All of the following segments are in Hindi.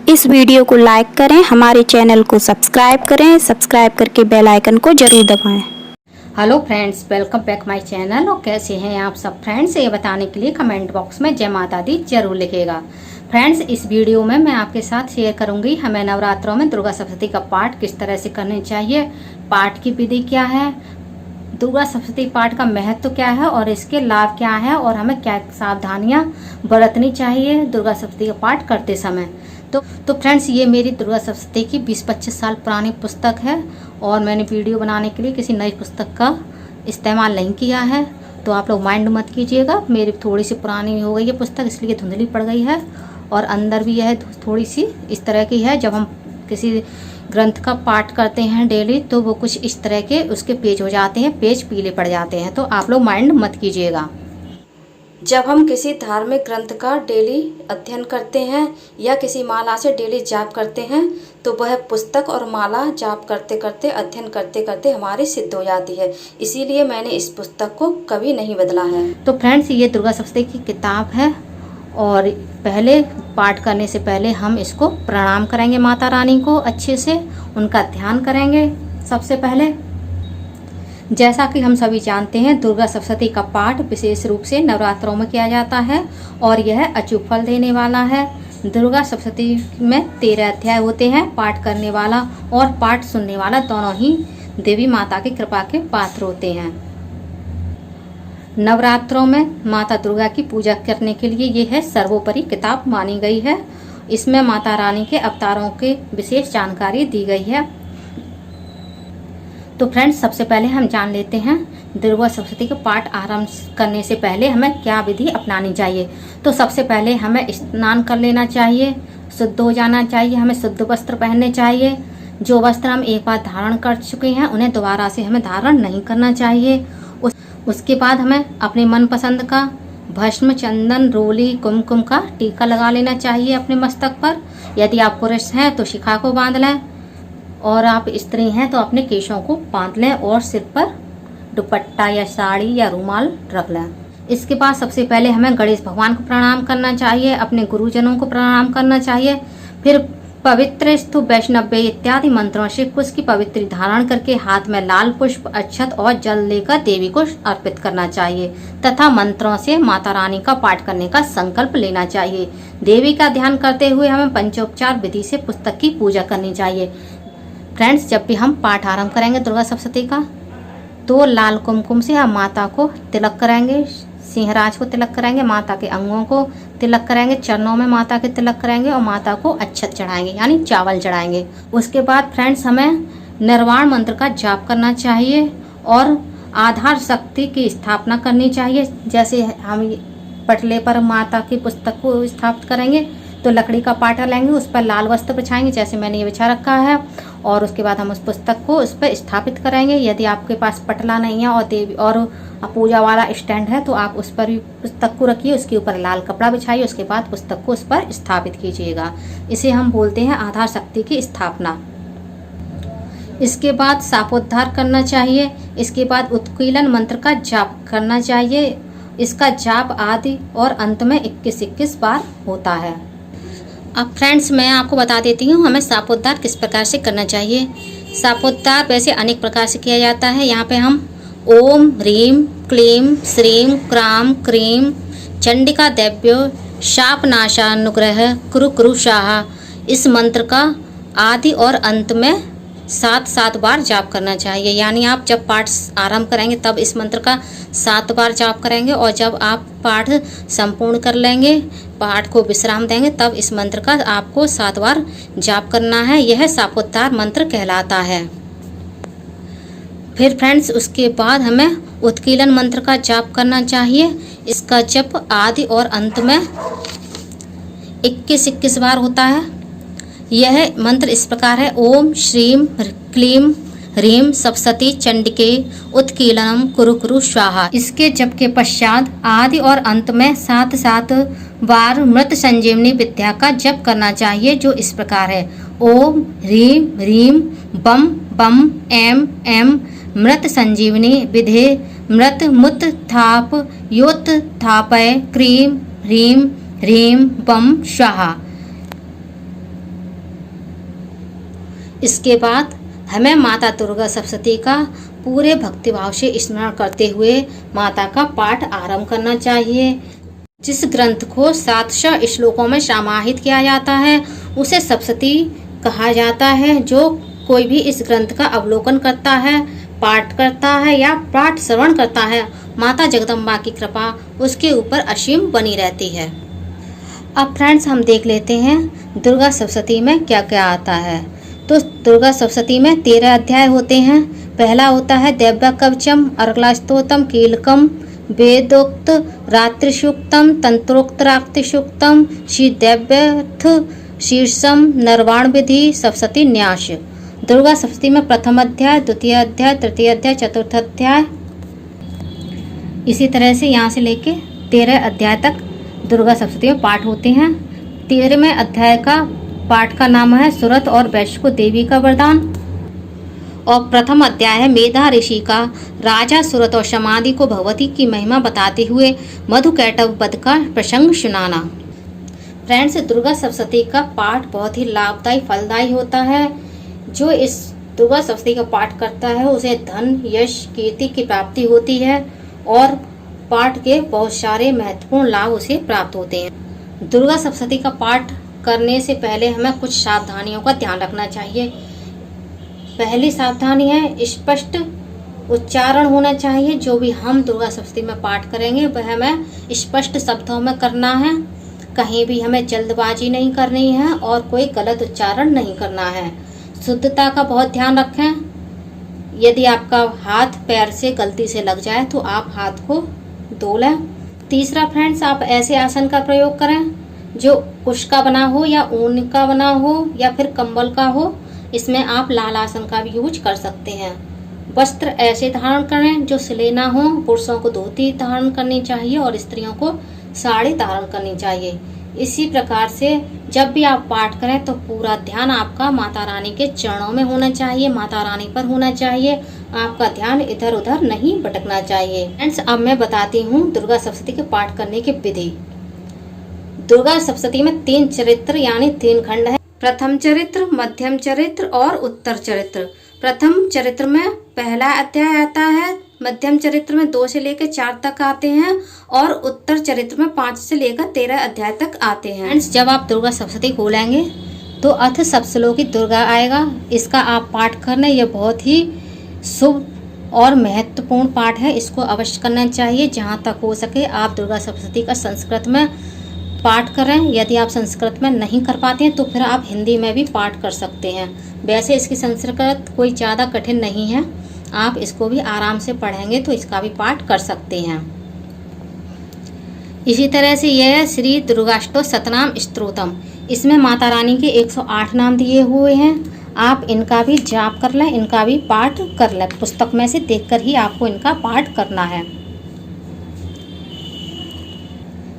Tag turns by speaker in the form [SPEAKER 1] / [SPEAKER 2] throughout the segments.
[SPEAKER 1] इस वीडियो को लाइक करें, हमारे चैनल को सब्सक्राइब करें, सब्सक्राइब करके बेल आइकन को जरूर दबाएं।
[SPEAKER 2] Hello friends, welcome back my channel. और कैसे हैं आप सब फ्रेंड्स, ये बताने के लिए कमेंट बॉक्स में जय माता दी जरूर लिखेगा। फ्रेंड्स, इस वीडियो में मैं आपके साथ शेयर करूंगी हमें नवरात्रों में दुर्गा सप्तशती का पाठ किस तरह से करना चाहिए, पाठ की विधि क्या है, दुर्गा सप्तशती पाठ का महत्व क्या है और इसके लाभ क्या है और हमें क्या सावधानियां बरतनी चाहिए दुर्गा सप्तशती का पाठ करते समय। तो फ्रेंड्स, ये मेरी दुर्गा सप्तशती की 20-25 साल पुरानी पुस्तक है और मैंने वीडियो बनाने के लिए किसी नई पुस्तक का इस्तेमाल नहीं किया है, तो आप लोग माइंड मत कीजिएगा। मेरी थोड़ी सी पुरानी हो गई है पुस्तक, इसलिए धुंधली पड़ गई है और अंदर भी यह थोड़ी सी इस तरह की है। जब हम किसी ग्रंथ का पाठ करते हैं डेली तो वो कुछ इस तरह के उसके पेज हो जाते हैं, पेज पीले पड़ जाते हैं, तो आप लोग माइंड मत कीजिएगा। जब हम किसी धार्मिक ग्रंथ का डेली अध्ययन करते हैं या किसी माला से डेली जाप करते हैं तो वह पुस्तक और माला जाप करते करते अध्ययन करते करते हमारी सिद्ध हो जाती है। इसीलिए मैंने इस पुस्तक को कभी नहीं बदला है। तो फ्रेंड्स, ये दुर्गा सप्तशती की किताब है और पहले पाठ करने से पहले हम इसको प्रणाम करेंगे माता रानी को, अच्छे से उनका ध्यान करेंगे। सबसे पहले जैसा कि हम सभी जानते हैं, दुर्गा सप्तशती का पाठ विशेष रूप से नवरात्रों में किया जाता है और यह अचूक फल देने वाला है। दुर्गा सप्तशती में 13 अध्याय होते हैं। पाठ करने वाला और पाठ सुनने वाला दोनों ही देवी माता की कृपा के पात्र होते हैं। नवरात्रों में माता दुर्गा की पूजा करने के लिए यह है सर्वोपरि किताब मानी गई है। इसमें माता रानी के अवतारों के विशेष जानकारी दी गई है। तो फ्रेंड्स, सबसे पहले हम जान लेते हैं दुर्गा सप्तशती का पाठ आरंभ करने से पहले हमें क्या विधि अपनानी चाहिए। तो सबसे पहले हमें स्नान कर लेना चाहिए, शुद्ध हो जाना चाहिए, हमें शुद्ध वस्त्र पहनने चाहिए। जो वस्त्र हम एक बार धारण कर चुके हैं उन्हें दोबारा से हमें धारण नहीं करना चाहिए। उसके बाद हमें अपने मनपसंद का भस्म, चंदन, रोली, कुमकुम का टीका लगा लेना चाहिए अपने मस्तक पर। यदि आप पुरुष हैं तो शिखा को बांध लें और आप स्त्री हैं तो अपने केशों को बांध लें और सिर पर दुपट्टा या साड़ी या रुमाल रख लें। इसके बाद सबसे पहले हमें गणेश भगवान को प्रणाम करना चाहिए, अपने गुरुजनों को प्रणाम करना चाहिए। फिर पवित्र स्तु वैष्णव्य इत्यादि मंत्रों से कुश की पवित्र धारण करके हाथ में लाल पुष्प, अक्षत और जल लेकर देवी को अर्पित करना चाहिए तथा मंत्रों से माता रानी का पाठ करने का संकल्प लेना चाहिए। देवी का ध्यान करते हुए हमें पंचोपचार विधि से पुस्तक की पूजा करनी चाहिए। फ्रेंड्स, जब भी हम पाठ आरंभ करेंगे दुर्गा सप्तशती का तो लाल कुमकुम से हम माता को तिलक करेंगे, सिंहराज को तिलक करेंगे, माता के अंगों को तिलक करेंगे, चरणों में माता के तिलक करेंगे और माता को अक्षत चढ़ाएंगे यानी चावल चढ़ाएंगे। उसके बाद फ्रेंड्स, हमें निर्वाण मंत्र का जाप करना चाहिए और आधार शक्ति की स्थापना करनी चाहिए। जैसे हम पटले पर माता की पुस्तक को स्थापित करेंगे तो लकड़ी का पाटा लेंगे, उस पर लाल वस्त्र बिछाएंगे जैसे मैंने ये बिछा रखा है और उसके बाद हम उस पुस्तक को उस पर स्थापित करेंगे। यदि आपके पास पटला नहीं है और देवी और पूजा वाला स्टैंड है तो आप उस पर भी पुस्तक को रखिए, उसके ऊपर लाल कपड़ा बिछाइए, उसके बाद पुस्तक को उस पर स्थापित कीजिएगा। इसे हम बोलते हैं आधार शक्ति की स्थापना। इसके बाद शापोद्धार करना चाहिए। इसके बाद उत्कीलन मंत्र का जाप करना चाहिए। इसका जाप आदि और अंत में 21-21 बार होता है। अब फ्रेंड्स, मैं आपको बता देती हूँ हमें शापोद्धार किस प्रकार से करना चाहिए। शापोद्धार वैसे अनेक प्रकार से किया जाता है। यहाँ पे हम ओम ह्रीम क्लीम श्रीम क्राम क्रीम चंडिका देव्यो शापनाशानुग्रह कुरु कुरु शाहा, इस मंत्र का आदि और अंत में 7-7 बार जाप करना चाहिए। यानी आप जब पाठ आरंभ करेंगे तब इस मंत्र का 7 बार जाप करेंगे और जब आप पाठ संपूर्ण कर लेंगे, पाठ को विश्राम देंगे, तब इस मंत्र का आपको 7 बार जाप करना है। यह शापोद्धार मंत्र कहलाता है। फिर फ्रेंड्स, उसके बाद हमें उत्कीलन मंत्र का जाप करना चाहिए। इसका जप आदि और अंत में 21-21 बार होता है। यह मंत्र इस प्रकार है, ओम श्रीम क्लीम ह्रीम सप्तशती चंडिके उत्कीलनम कुरु कुरु स्वाहा। इसके जप के पश्चात आदि और अंत में 7-7 बार मृत संजीवनी विद्या का जप करना चाहिए, जो इस प्रकार है, ओम ह्रीम ह्रीम बम बम एम एम मृत संजीवनी विधे मृत मुत थाप योत थापय क्रीम ह्रीम ह्रीम बम स्वाहा। इसके बाद हमें माता दुर्गा सप्तशती का पूरे भक्तिभाव से स्मरण करते हुए माता का पाठ आरंभ करना चाहिए। जिस ग्रंथ को 700 श्लोकों में समाहित किया जाता है उसे सप्तशती कहा जाता है। जो कोई भी इस ग्रंथ का अवलोकन करता है, पाठ करता है या पाठ श्रवण करता है, माता जगदम्बा की कृपा उसके ऊपर असीम बनी रहती है। अब फ्रेंड्स हम देख लेते हैं दुर्गा सप्तशती में क्या क्या आता है। तो दुर्गा सप्तशती में 13 अध्याय होते हैं। पहला होता है दैव्य कवचम, अर्गला स्तोत्रम, कीलकम, वेदोक्त रात्रिसूक्तम, तंत्रोक्त रात्रिसूक्तम, श्री दैव्यथ शीर्षम, नरवाण विधि, सप्तशती न्यास। दुर्गा सप्तशती में प्रथम अध्याय, द्वितीय अध्याय, तृतीय अध्याय, चतुर्थ अध्याय, इसी तरह से यहाँ से लेके 13 अध्याय तक दुर्गा सप्तशती में पाठ होते हैं। 13वें अध्याय का पाठ का नाम है सुरत और वैश्य को देवी का वरदान। और प्रथम अध्याय है मेधा ऋषि का राजा सुरत और समाधि को भगवती की महिमा बताते हुए मधुकैटभ वध का प्रसंग सुनाना। फ्रेंड्स, दुर्गा सप्तशती का पाठ बहुत ही लाभदायी फलदायी होता है। जो इस दुर्गा सप्तशती का पाठ करता है उसे धन, यश, कीर्ति की प्राप्ति होती है और पाठ के बहुत सारे महत्वपूर्ण लाभ उसे प्राप्त होते हैं। दुर्गा सप्तशती का पाठ करने से पहले हमें कुछ सावधानियों का ध्यान रखना चाहिए। पहली सावधानी है स्पष्ट उच्चारण होना चाहिए। जो भी हम दुर्गा सप्तशती में पाठ करेंगे वह हमें स्पष्ट शब्दों में करना है। कहीं भी हमें जल्दबाजी नहीं करनी है और कोई गलत उच्चारण नहीं करना है। शुद्धता का बहुत ध्यान रखें। यदि आपका हाथ पैर से गलती से लग जाए तो आप हाथ को धो लें। तीसरा फ्रेंड्स, आप ऐसे आसन का प्रयोग करें जो कुश का बना हो या ऊन का बना हो या फिर कंबल का हो। इसमें आप लाल आसन का भी यूज कर सकते हैं। वस्त्र ऐसे धारण करें जो सिले ना हो। पुरुषों को धोती धारण करनी चाहिए और स्त्रियों को साड़ी धारण करनी चाहिए। इसी प्रकार से जब भी आप पाठ करें तो पूरा ध्यान आपका माता रानी के चरणों में होना चाहिए, माता रानी पर होना चाहिए। आपका ध्यान इधर उधर नहीं भटकना चाहिए। फ्रेंड्स, अब मैं बताती हूँ दुर्गा सप्तशती के पाठ करने की विधि। दुर्गा सप्तशती में 3 चरित्र यानी 3 खंड है। प्रथम चरित्र, मध्यम चरित्र और उत्तर चरित्र। प्रथम चरित्र में पहला अध्याय आता है, मध्यम चरित्र में 2 से लेकर 4 तक आते हैं और उत्तर चरित्र में 5 से लेकर 13 अध्याय तक आते हैं। फ्रेंड्स, जब आप दुर्गा सप्तशती खोलेंगे तो अथ सप्तश्लोकी दुर्गा आएगा। इसका आप पाठ करना, यह बहुत ही शुभ और महत्वपूर्ण पाठ है। इसको अवश्य करना चाहिए। जहाँ तक हो सके आप दुर्गा सप्तशती का संस्कृत में पाठ करें। यदि आप संस्कृत में नहीं कर पाते हैं तो फिर आप हिंदी में भी पाठ कर सकते हैं। वैसे इसकी संस्कृत कोई ज़्यादा कठिन नहीं है। आप इसको भी आराम से पढ़ेंगे तो इसका भी पाठ कर सकते हैं। इसी तरह से यह है श्री दुर्गाष्टोम शतनाम स्तोत्रम। इसमें माता रानी के 108 नाम दिए हुए हैं। आप इनका भी जाप कर लें, इनका भी पाठ कर लें। पुस्तक में से देखकर ही आपको इनका पाठ करना है।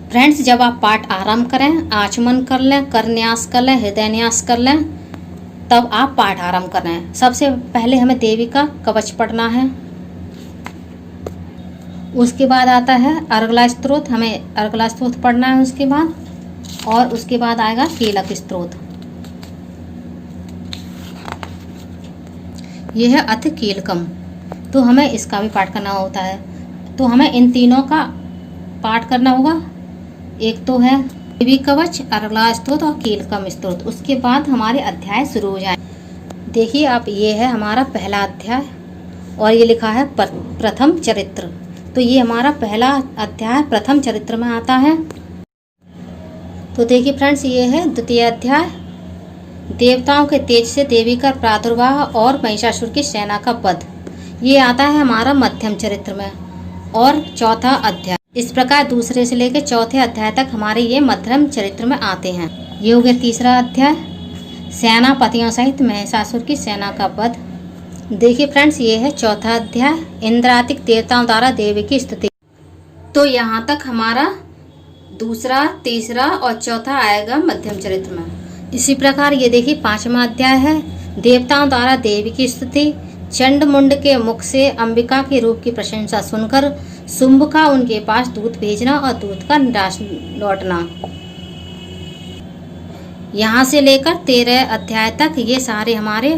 [SPEAKER 2] फ्रेंड्स, जब आप पाठ आरंभ करें, आचमन कर लें, करन्यास कर लें, हृदय न्यास कर लें, तब आप पाठ आरंभ करें। सबसे पहले हमें देवी का कवच पढ़ना है। उसके बाद आता है अर्गला स्तोत्र। हमें अर्गला स्तोत्र पढ़ना है उसके बाद, और उसके बाद आएगा कीलक स्तोत्र। यह है अथ कीलकम। तो हमें इसका भी पाठ करना होता है। तो हमें इन तीनों का पाठ करना होगा। एक तो है देवी कवच, अर्गला स्तोत्र और कीलकम स्तोत्र। उसके बाद हमारे अध्याय शुरू हो जाए। देखिए आप, ये है हमारा पहला अध्याय और ये लिखा है प्रथम चरित्र। तो ये हमारा पहला अध्याय प्रथम चरित्र में आता है। तो देखिए फ्रेंड्स, ये है द्वितीय अध्याय, देवताओं के तेज से देवी का प्रादुर्भाव और महिषासुर की सेना का वध। ये आता है हमारा मध्यम चरित्र में। और चौथा अध्याय, इस प्रकार दूसरे से लेकर चौथे अध्याय तक हमारे ये मध्यम चरित्र में आते हैं। ये हो गया तीसरा अध्याय, सेनापतियों सहित महिषासुर की सेना का वध। देखिए फ्रेंड्स, ये है चौथा अध्याय, इंद्रादिक देवताओं द्वारा देवी की स्तुति। तो यहाँ तक हमारा दूसरा, तीसरा और चौथा आएगा मध्यम चरित्र में। इसी प्रकार ये देखिए पांचवा अध्याय है, देवताओं द्वारा देवी की स्तुति। चंड मुंड के मुख से अंबिका के रूप की प्रशंसा सुनकर शुंभ का उनके पास दूत भेजना और दूत का निराश लौटना। यहाँ से लेकर 13 अध्याय तक ये सारे हमारे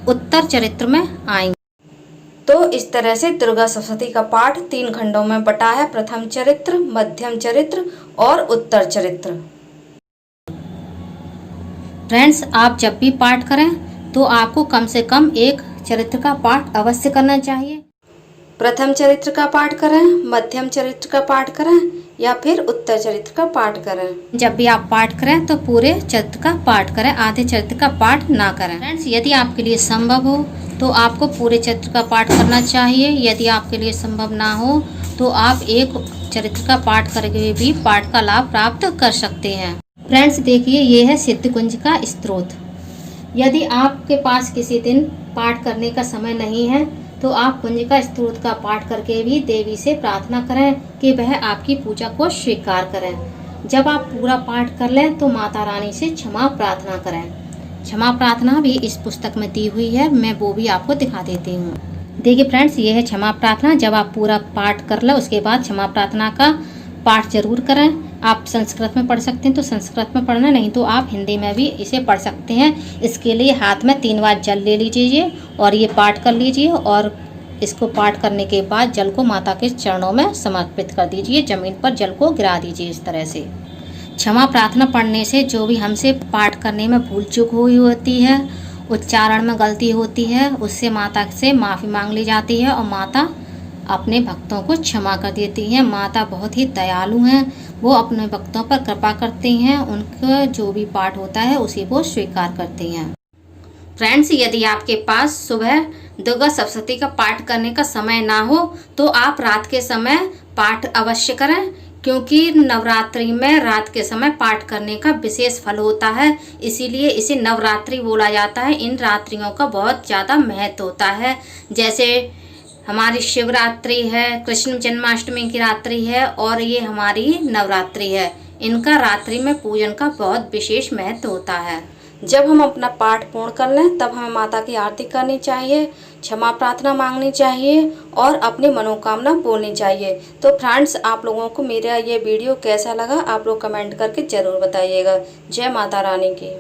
[SPEAKER 2] उत्तर चरित्र में आएंगे। तो इस तरह से दुर्गा सप्तशती का पाठ 3 खंडों में बटा है, प्रथम चरित्र, मध्यम चरित्र और उत्तर चरित्र। फ्रेंड्स, आप जब भी पाठ करें तो आपको कम से कम एक चरित्र का पाठ अवश्य करना चाहिए। प्रथम चरित्र का पाठ करें, मध्यम चरित्र का पाठ करें या फिर उत्तर चरित्र का पाठ करें। जब भी आप पाठ करें तो पूरे चरित्र का पाठ करें, आधे चरित्र का पाठ ना करें। फ्रेंड्स, यदि आपके लिए संभव हो तो आपको पूरे चरित्र का पाठ करना चाहिए। यदि आपके लिए संभव ना हो तो आप एक चरित्र का पाठ करके भी पाठ का लाभ प्राप्त कर सकते हैं। फ्रेंड्स, देखिए ये है सिद्धकुंज का स्त्रोत। यदि आपके पास किसी दिन पाठ करने का समय नहीं है तो आप कुंजिका स्तोत्र का पाठ करके भी देवी से प्रार्थना करें कि वह आपकी पूजा को स्वीकार करें। जब आप पूरा पाठ कर लें तो माता रानी से क्षमा प्रार्थना करें। क्षमा प्रार्थना भी इस पुस्तक में दी हुई है, मैं वो भी आपको दिखा देती हूँ। देखिए फ्रेंड्स, ये है क्षमा प्रार्थना। जब आप पूरा पाठ कर लें उसके बाद क्षमा प्रार्थना का पाठ जरूर करें। आप संस्कृत में पढ़ सकते हैं तो संस्कृत में पढ़ना, नहीं तो आप हिंदी में भी इसे पढ़ सकते हैं। इसके लिए हाथ में 3 बार जल ले लीजिए और ये पाठ कर लीजिए और इसको पाठ करने के बाद जल को माता के चरणों में समर्पित कर दीजिए। जमीन पर जल को गिरा दीजिए इस तरह से। क्षमा प्रार्थना पढ़ने से जो भी हमसे पाठ करने में भूल चूक हुई होती है, उच्चारण में गलती होती है, उससे माता से माफ़ी मांग ली जाती है और माता अपने भक्तों को क्षमा कर देती हैं। माता बहुत ही दयालु हैं, वो अपने भक्तों पर कृपा करती हैं। उनका जो भी पाठ होता है उसे वो स्वीकार करती हैं। फ्रेंड्स, यदि आपके पास सुबह दुर्गा सप्तशती का पाठ करने का समय ना हो तो आप रात के समय पाठ अवश्य करें, क्योंकि नवरात्रि में रात के समय पाठ करने का विशेष फल होता है, इसीलिए इसे नवरात्रि बोला जाता है। इन रात्रियों का बहुत ज़्यादा महत्व होता है। जैसे हमारी शिवरात्रि है, कृष्ण जन्माष्टमी की रात्रि है और ये हमारी नवरात्रि है। इनका रात्रि में पूजन का बहुत विशेष महत्व होता है। जब हम अपना पाठ पूर्ण कर लें तब हमें माता की आरती करनी चाहिए, क्षमा प्रार्थना मांगनी चाहिए और अपनी मनोकामना बोलनी चाहिए। तो फ्रेंड्स, आप लोगों को मेरा ये वीडियो कैसा लगा आप लोग कमेंट करके ज़रूर बताइएगा। जय माता रानी की।